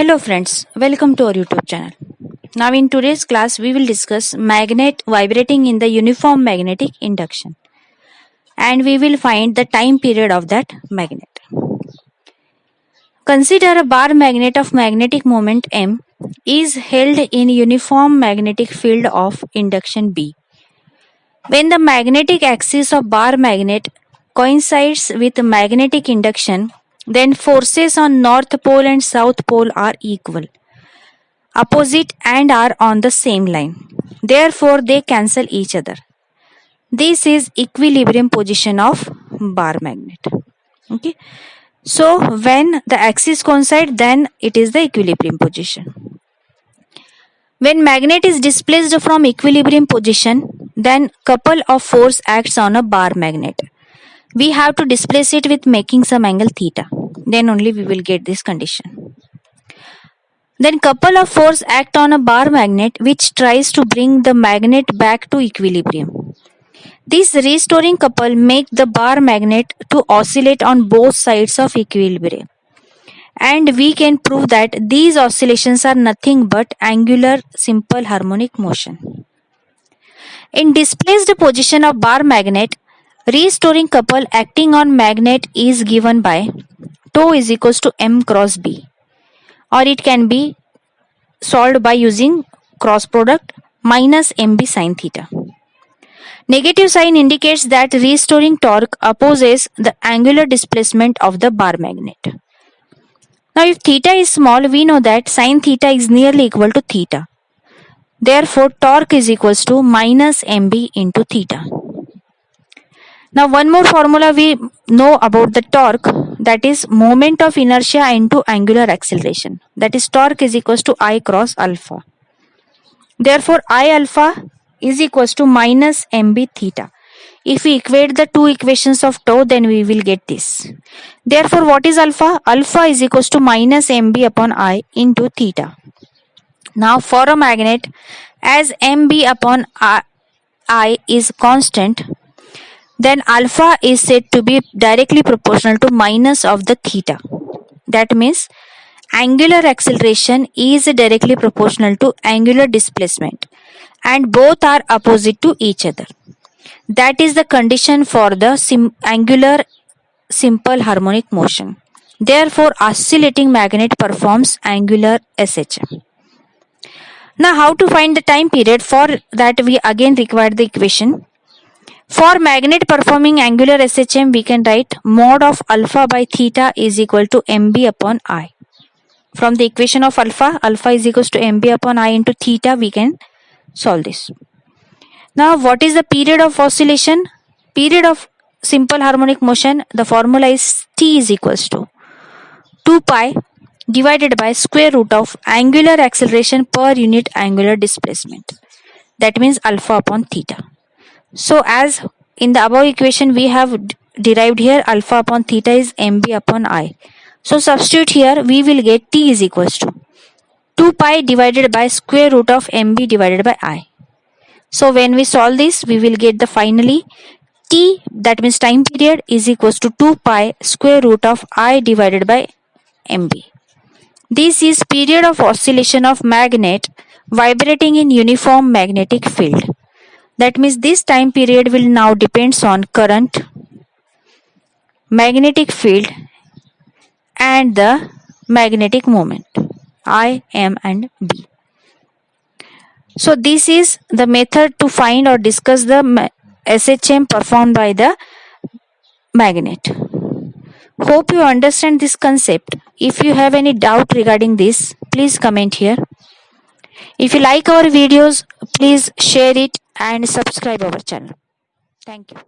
Hello friends, welcome to our YouTube channel. Now in today's class we will discuss magnet vibrating in the uniform magnetic induction and we will find the time period of that magnet. Consider a bar magnet of magnetic moment M is held in uniform magnetic field of induction B. When the magnetic axis of bar magnet coincides with magnetic induction, then forces on north pole and south pole are equal, opposite and are on the same line. Therefore, they cancel each other. This is equilibrium position of bar magnet. Okay. So, when the axis coincide, then it is the equilibrium position. When magnet is displaced from equilibrium position, then couple of force acts on a bar magnet. We have to displace it with making some angle theta. Then only we will get this condition. Then couple of force act on a bar magnet which tries to bring the magnet back to equilibrium. This restoring couple make the bar magnet to oscillate on both sides of equilibrium. And we can prove that these oscillations are nothing but angular simple harmonic motion. In displaced position of bar magnet, restoring couple acting on magnet is given by tau is equals to m cross b, or it can be solved by using cross product minus mb sin theta. Negative sign indicates that restoring torque opposes the angular displacement of the bar magnet. Now if theta is small, we know that sin theta is nearly equal to theta. Therefore torque is equals to minus mb into theta. Now one more formula we know about the torque, that is moment of inertia into angular acceleration, that is torque is equals to I cross alpha. Therefore I alpha is equals to minus mb theta. If we equate the two equations of tau, then we will get this. Therefore what is alpha? Alpha is equals to minus mb upon I into theta. Now for a magnet, as mb upon I is constant, then alpha is said to be directly proportional to minus of the theta. That means angular acceleration is directly proportional to angular displacement and both are opposite to each other. That is the condition for the angular simple harmonic motion. Therefore, oscillating magnet performs angular SHM. Now, how to find the time period? For that, we again require the equation. For magnet performing angular SHM, we can write mod of alpha by theta is equal to mb upon I. From the equation of alpha is equals to mb upon I into theta, we can solve this. Now, what is the period of oscillation? Period of simple harmonic motion, the formula is T is equals to 2 pi divided by square root of angular acceleration per unit angular displacement. That means alpha upon theta. So as in the above equation we have derived here, alpha upon theta is mb upon I. So substitute here, we will get T is equals to 2 pi divided by square root of mb divided by I. So when we solve this, we will get the finally T, that means time period, is equals to 2 pi square root of I divided by mb. This is period of oscillation of magnet vibrating in uniform magnetic field. That means this time period will now depends on current, magnetic field and the magnetic moment I, M and B. So this is the method to find or discuss the SHM performed by the magnet. Hope you understand this concept. If you have any doubt regarding this, please comment here. If you like our videos, please share it and subscribe our channel. Thank you.